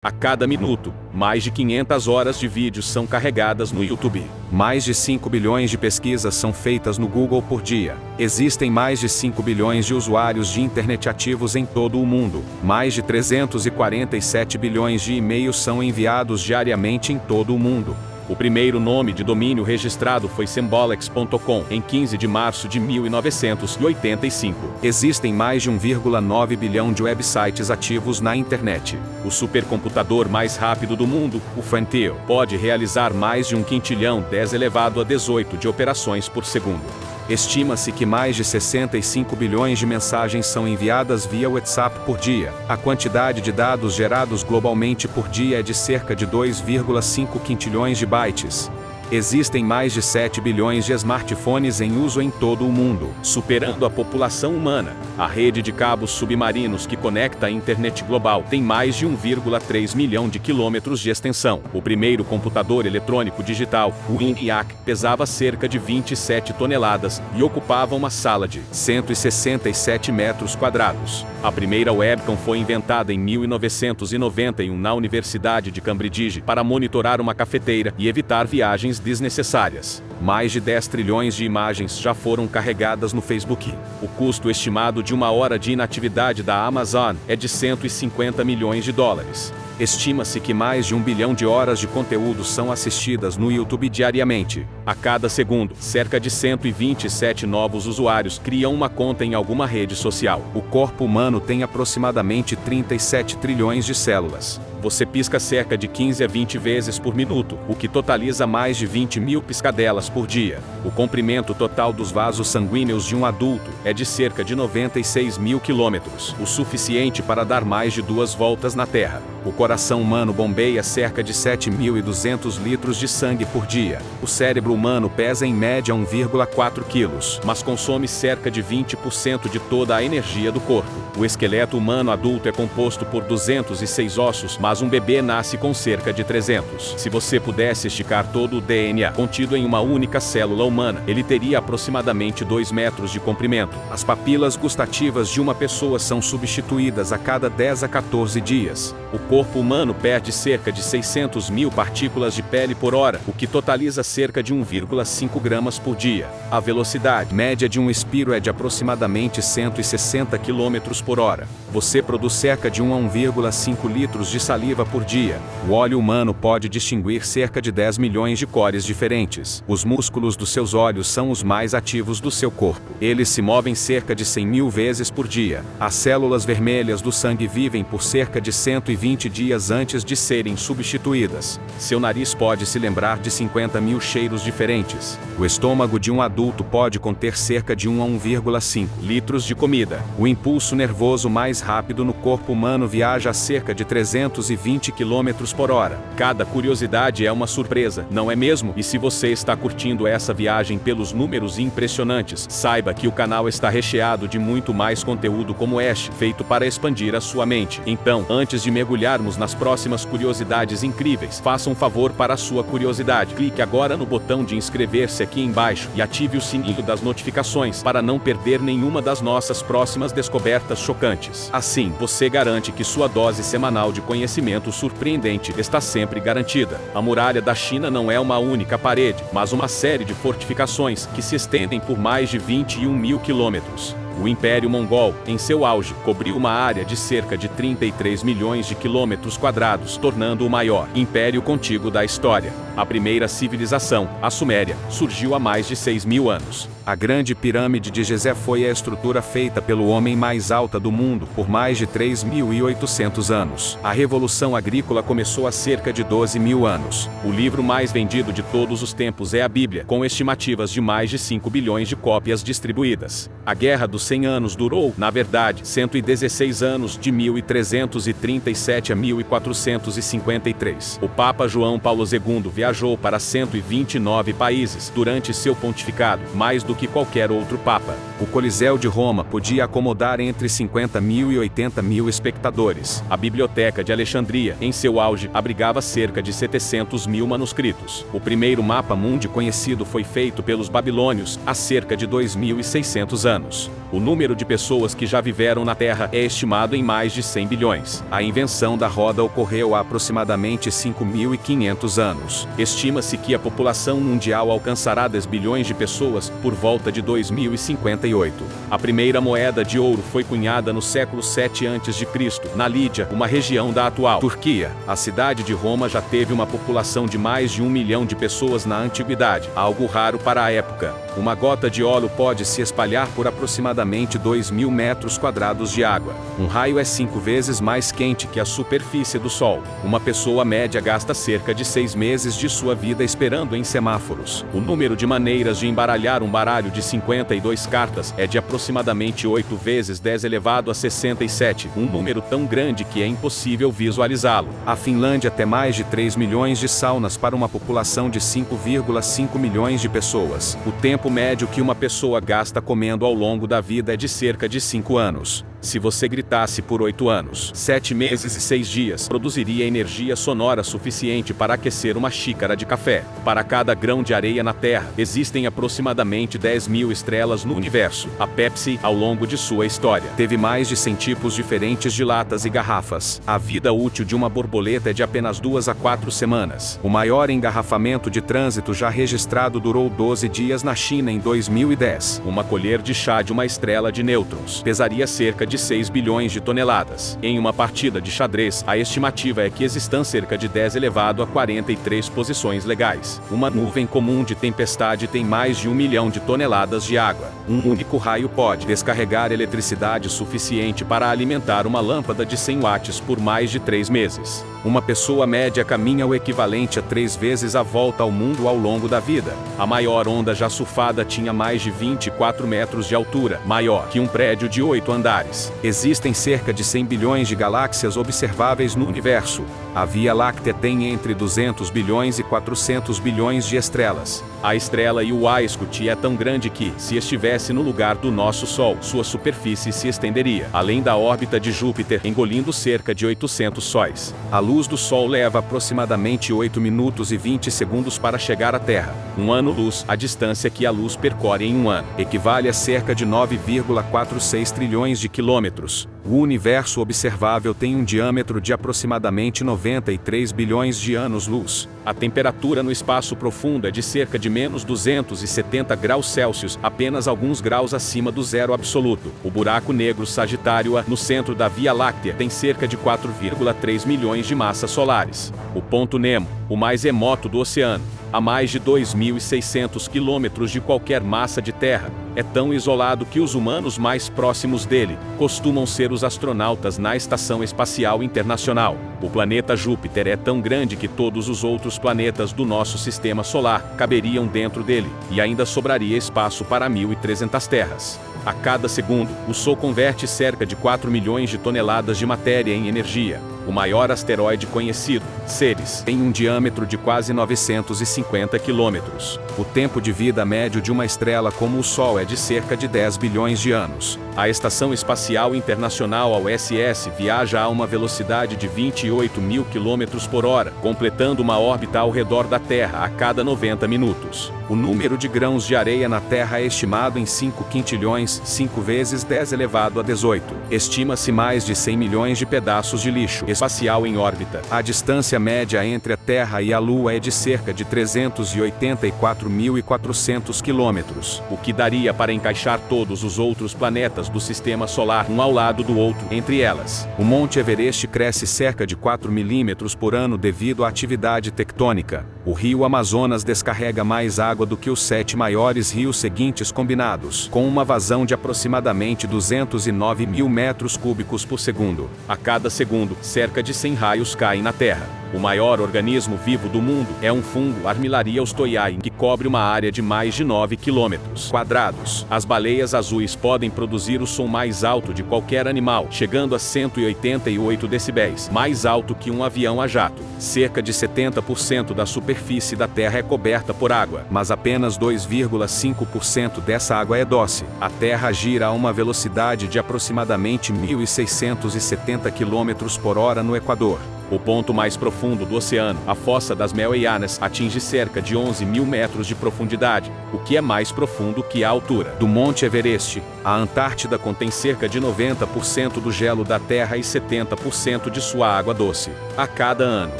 A cada minuto, mais de 500 horas de vídeos são carregadas no YouTube. Mais de 5 bilhões de pesquisas são feitas no Google por dia. Existem mais de 5 bilhões de usuários de internet ativos em todo o mundo. Mais de 347 bilhões de e-mails são enviados diariamente em todo o mundo. O primeiro nome de domínio registrado foi Symbolics.com, em 15 de março de 1985. Existem mais de 1,9 bilhão de websites ativos na internet. O supercomputador mais rápido do mundo, o Frontier, pode realizar mais de 1 quintilhão 10 elevado a 18 de operações por segundo. Estima-se que mais de 65 bilhões de mensagens são enviadas via WhatsApp por dia. A quantidade de dados gerados globalmente por dia é de cerca de 2,5 quintilhões de bytes. Existem mais de 7 bilhões de smartphones em uso em todo o mundo, superando a população humana. A rede de cabos submarinos que conecta a internet global tem mais de 1,3 milhão de quilômetros de extensão. O primeiro computador eletrônico digital, o ENIAC, pesava cerca de 27 toneladas e ocupava uma sala de 167 metros quadrados. A primeira webcam foi inventada em 1991 na Universidade de Cambridge para monitorar uma cafeteira e evitar viagens desnecessárias. Mais de 10 trilhões de imagens já foram carregadas no Facebook. O custo estimado de uma hora de inatividade da Amazon é de 150 milhões de dólares. Estima-se que mais de 1 bilhão de horas de conteúdo são assistidas no YouTube diariamente. A cada segundo, cerca de 127 novos usuários criam uma conta em alguma rede social. O corpo humano tem aproximadamente 37 trilhões de células. Você pisca cerca de 15 a 20 vezes por minuto, o que totaliza mais de 20 mil piscadelas por dia. O comprimento total dos vasos sanguíneos de um adulto é de cerca de 96 mil quilômetros, o suficiente para dar mais de 2 voltas na Terra. O coração humano bombeia cerca de 7.200 litros de sangue por dia. O cérebro humano pesa em média 1,4 quilos, mas consome cerca de 20% de toda a energia do corpo. O esqueleto humano adulto é composto por 206 ossos, mas um bebê nasce com cerca de 300. Se você pudesse esticar todo o DNA contido em uma única célula humana, ele teria aproximadamente 2 metros de comprimento. As papilas gustativas de uma pessoa são substituídas a cada 10 a 14 dias. O corpo humano perde cerca de 600 mil partículas de pele por hora, o que totaliza cerca de 1,5 gramas por dia. A velocidade média de um espirro é de aproximadamente 160 km por hora. Você produz cerca de 1 a 1,5 litros de saliva por dia. O olho humano pode distinguir cerca de 10 milhões de cores diferentes. Os músculos dos seus olhos são os mais ativos do seu corpo. Eles se movem cerca de 100 mil vezes por dia. As células vermelhas do sangue vivem por cerca de 120 dias antes de serem substituídas. Seu nariz pode se lembrar de 50 mil cheiros diferentes. O estômago de um adulto pode conter cerca de 1 a 1,5 litros de comida. O impulso nervoso mais rápido no corpo humano viaja a cerca de 320 km por hora. Cada curiosidade é uma surpresa, não é mesmo? E se você está curtindo essa viagem pelos números impressionantes, saiba que o canal está recheado de muito mais conteúdo como este, feito para expandir a sua mente. Então, antes de mergulharmos nas próximas curiosidades incríveis, faça um favor para a sua curiosidade. Clique agora no botão de inscrever-se aqui embaixo e ative o sininho das notificações para não perder nenhuma das nossas próximas descobertas chocantes. Assim, você garante que sua dose semanal de conhecimento surpreendente está sempre garantida. A muralha da China não é uma única parede, mas uma série de fortificações que se estendem por mais de 21 mil quilômetros. O Império Mongol, em seu auge, cobriu uma área de cerca de 33 milhões de quilômetros quadrados, tornando o maior império contíguo da história. A primeira civilização, a Suméria, surgiu há mais de 6.000 anos. A Grande Pirâmide de Gizé foi a estrutura feita pelo homem mais alta do mundo por mais de 3.800 anos. A Revolução Agrícola começou há cerca de 12 mil anos. O livro mais vendido de todos os tempos é a Bíblia, com estimativas de mais de 5 bilhões de cópias distribuídas. A Guerra dos 100 anos durou, na verdade, 116 anos, de 1337 a 1453. O Papa João Paulo II viajou para 129 países durante seu pontificado, mais do que qualquer outro papa. O Coliseu de Roma podia acomodar entre 50 mil e 80 mil espectadores. A Biblioteca de Alexandria, em seu auge, abrigava cerca de 700 mil manuscritos. O primeiro mapa mundi conhecido foi feito pelos babilônios há cerca de 2.600 anos. O número de pessoas que já viveram na Terra é estimado em mais de 100 bilhões. A invenção da roda ocorreu há aproximadamente 5.500 anos. Estima-se que a população mundial alcançará 10 bilhões de pessoas por volta de 2058. A primeira moeda de ouro foi cunhada no século 7 a.C., na Lídia, uma região da atual Turquia. A cidade de Roma já teve uma população de mais de 1 milhão de pessoas na antiguidade, algo raro para a época. Uma gota de óleo pode se espalhar por aproximadamente 2.000 metros quadrados de água. Um raio é 5 vezes mais quente que a superfície do Sol. Uma pessoa média gasta cerca de 6 meses de sua vida esperando em semáforos. O número de maneiras de embaralhar um baralho de 52 cartas é de aproximadamente 8 vezes 10 elevado a 67, um número tão grande que é impossível visualizá-lo. A Finlândia tem mais de 3 milhões de saunas para uma população de 5,5 milhões de pessoas. O tempo médio que uma pessoa gasta comendo ao longo da vida é de cerca de 5 anos. Se você gritasse por 8 anos, 7 meses e 6 dias, produziria energia sonora suficiente para aquecer uma xícara de café. Para cada grão de areia na Terra, existem aproximadamente 10.000 estrelas no universo. A Pepsi, ao longo de sua história, teve mais de 100 tipos diferentes de latas e garrafas. A vida útil de uma borboleta é de apenas 2 a 4 semanas. O maior engarrafamento de trânsito já registrado durou 12 dias na China em 2010. Uma colher de chá de uma estrela de nêutrons pesaria cerca de 6 bilhões de toneladas. Em uma partida de xadrez, a estimativa é que existam cerca de 10 elevado a 43 posições legais. Uma nuvem comum de tempestade tem mais de 1 milhão de toneladas de água. Um único raio pode descarregar eletricidade suficiente para alimentar uma lâmpada de 100 watts por mais de 3 meses. Uma pessoa média caminha o equivalente a 3 vezes a volta ao mundo ao longo da vida. A maior onda já surfada tinha mais de 24 metros de altura, maior que um prédio de 8 andares. Existem cerca de 100 bilhões de galáxias observáveis no universo. A Via Láctea tem entre 200 bilhões e 400 bilhões de estrelas. A estrela Uae-Scuti é tão grande que, se estivesse no lugar do nosso Sol, sua superfície se estenderia, além da órbita de Júpiter, engolindo cerca de 800 sóis. A luz do Sol leva aproximadamente 8 minutos e 20 segundos para chegar à Terra. Um ano-luz, a distância que a luz percorre em um ano, equivale a cerca de 9,46 trilhões de quilômetros. O universo observável tem um diâmetro de aproximadamente 93 bilhões de anos-luz. A temperatura no espaço profundo é de cerca de menos 270 graus Celsius, apenas alguns graus acima do zero absoluto. O buraco negro Sagitário A, no centro da Via Láctea, tem cerca de 4,3 milhões de massas solares. O ponto Nemo, o mais remoto do oceano, a mais de 2.600 quilômetros de qualquer massa de terra, é tão isolado que os humanos mais próximos dele costumam ser os astronautas na Estação Espacial Internacional. O planeta Júpiter é tão grande que todos os outros planetas do nosso sistema solar caberiam dentro dele, e ainda sobraria espaço para 1.300 terras. A cada segundo, o Sol converte cerca de 4 milhões de toneladas de matéria em energia. O maior asteroide conhecido, Ceres, tem um diâmetro de quase 950 quilômetros. O tempo de vida médio de uma estrela como o Sol é de cerca de 10 bilhões de anos. A Estação Espacial Internacional, a ISS, viaja a uma velocidade de 28 mil quilômetros por hora, completando uma órbita ao redor da Terra a cada 90 minutos. O número de grãos de areia na Terra é estimado em 5 quintilhões, 5 vezes 10 elevado a 18. Estima-se mais de 100 milhões de pedaços de lixo espacial em órbita. A distância média entre a Terra e a Lua é de cerca de 384.400 quilômetros, o que daria para encaixar todos os outros planetas do Sistema Solar um ao lado do outro. Entre elas, o Monte Everest cresce cerca de 4 milímetros por ano devido à atividade tectônica. O rio Amazonas descarrega mais água do que os 7 maiores rios seguintes combinados, com uma vazão de aproximadamente 209 mil metros cúbicos por segundo. A cada segundo, cerca de 100 raios caem na Terra. O maior organismo vivo do mundo é um fungo Armillaria ostoiae, que cobre uma área de mais de 9 quilômetros quadrados. As baleias azuis podem produzir o som mais alto de qualquer animal, chegando a 188 decibéis, mais alto que um avião a jato. Cerca de 70% da superfície da Terra é coberta por água, mas apenas 2,5% dessa água é doce. A Terra gira a uma velocidade de aproximadamente 1.670 km por hora no Equador. O ponto mais profundo do oceano, a Fossa das Marianas, atinge cerca de 11 mil metros de profundidade, o que é mais profundo que a altura do Monte Everest. A Antártida contém cerca de 90% do gelo da Terra e 70% de sua água doce. A cada ano,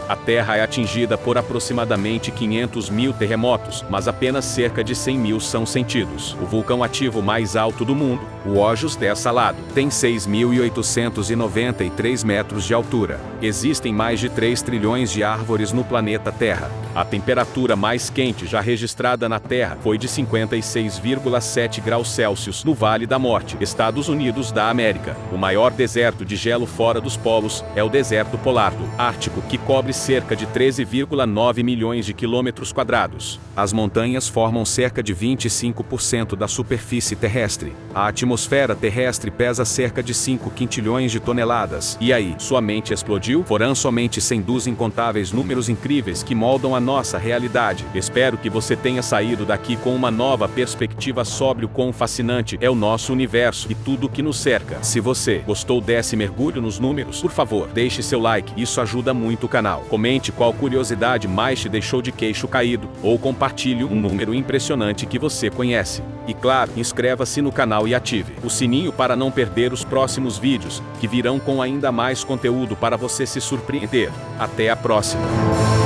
a Terra é atingida por aproximadamente 500 mil terremotos, mas apenas cerca de 100 mil são sentidos. O vulcão ativo mais alto do mundo, o Ojos de Salado, tem 6.893 metros de altura. Existem mais de 3 trilhões de árvores no planeta Terra. A temperatura mais quente já registrada na Terra foi de 56,7 graus Celsius no Vale da Morte, Estados Unidos da América. O maior deserto de gelo fora dos polos é o deserto polar do Ártico, que cobre cerca de 13,9 milhões de quilômetros quadrados. As montanhas formam cerca de 25% da superfície terrestre. A atmosfera terrestre pesa cerca de 5 quintilhões de toneladas. E aí, sua mente explodiu? Foram somente sem dúzia incontáveis números incríveis que moldam a nossa realidade. Espero que você tenha saído daqui com uma nova perspectiva sobre o quão fascinante é o nosso universo e tudo o que nos cerca. Se você gostou desse mergulho nos números, por favor, deixe seu like, isso ajuda muito o canal. Comente qual curiosidade mais te deixou de queixo caído, ou compartilhe um número impressionante que você conhece. E claro, inscreva-se no canal e ative o sininho para não perder os próximos vídeos, que virão com ainda mais conteúdo para você se surpreender. Até a próxima!